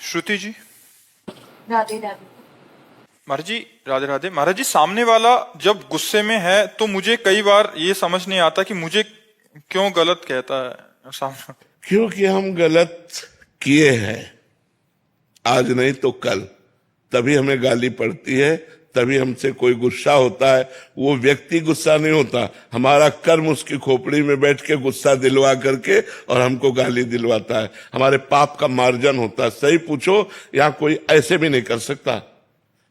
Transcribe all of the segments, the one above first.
श्रुति जी। राधे राधे। महाराज जी राधे राधे। महाराज जी, सामने वाला जब गुस्से में है तो मुझे कई बार ये समझ नहीं आता कि मुझे क्यों गलत कहता है सामने। क्योंकि हम गलत किए हैं, आज नहीं तो कल, तभी हमें गाली पड़ती है, तभी हमसे कोई गुस्सा होता है। वो व्यक्ति गुस्सा नहीं होता, हमारा कर्म उसकी खोपड़ी में बैठ के गुस्सा दिलवा करके और हमको गाली दिलवाता है। हमारे पाप का मार्जन होता है। सही पूछो, यहाँ कोई ऐसे भी नहीं कर सकता।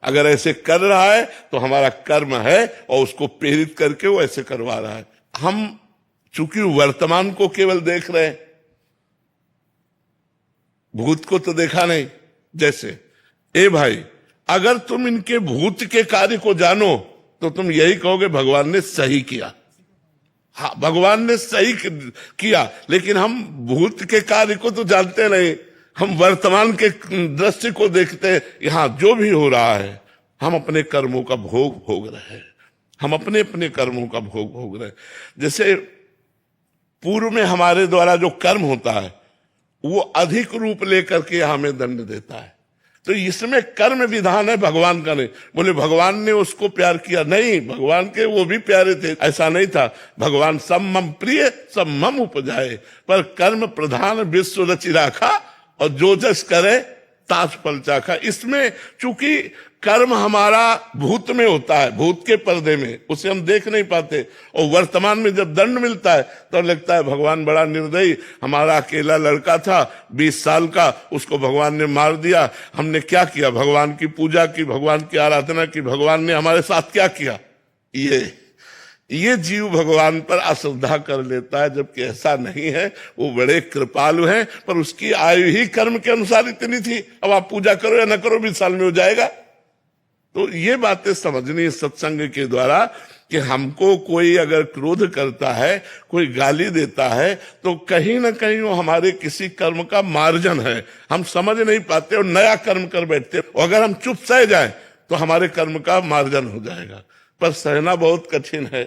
अगर ऐसे कर रहा है तो हमारा कर्म है और उसको प्रेरित करके वो ऐसे करवा रहा है। हम चूंकि वर्तमान को केवल देख रहे हैं, भूत को तो देखा नहीं। जैसे ए भाई, अगर तुम इनके भूत के कार्य को जानो तो तुम यही कहोगे भगवान ने सही किया। हाँ, भगवान ने सही किया, लेकिन हम भूत के कार्य को तो जानते नहीं। हम वर्तमान के दृश्य को देखते हैं। यहां जो भी हो रहा है, हम अपने कर्मों का भोग भोग रहे हैं। हम अपने अपने कर्मों का भोग भोग रहे हैं। जैसे पूर्व में हमारे द्वारा जो कर्म होता है वो अधिक रूप लेकर के हमें दंड देता है। तो इसमें कर्म विधान है, भगवान का नहीं। बोले भगवान ने उसको प्यार किया, नहीं, भगवान के वो भी प्यारे थे, ऐसा नहीं था। भगवान सब मम प्रिय सब मम उपजाए, पर कर्म प्रधान विश्व रचि राखा, और जो जस करे ताज फल चाखा। इसमें चूंकि कर्म हमारा भूत में होता है, भूत के पर्दे में, उसे हम देख नहीं पाते। और वर्तमान में जब दंड मिलता है तो लगता है भगवान बड़ा निर्दयी। हमारा अकेला लड़का था 20 साल का, उसको भगवान ने मार दिया। हमने क्या किया? भगवान की पूजा की, भगवान की आराधना की। भगवान ने हमारे साथ क्या किया? ये जीव भगवान पर अश्रद्धा कर लेता है, जबकि ऐसा नहीं है। वो बड़े कृपालु हैं, पर उसकी आयु ही कर्म के अनुसार इतनी थी। अब आप पूजा करो या न करो, 20 साल में हो जाएगा। तो ये बातें समझनी है सत्संग के द्वारा, कि हमको कोई अगर क्रोध करता है, कोई गाली देता है, तो कहीं ना कहीं वो हमारे किसी कर्म का मार्जन है। हम समझ नहीं पाते और नया कर्म कर बैठते। और अगर हम चुप सह जाएं तो हमारे कर्म का मार्जन हो जाएगा, पर सहना बहुत कठिन है।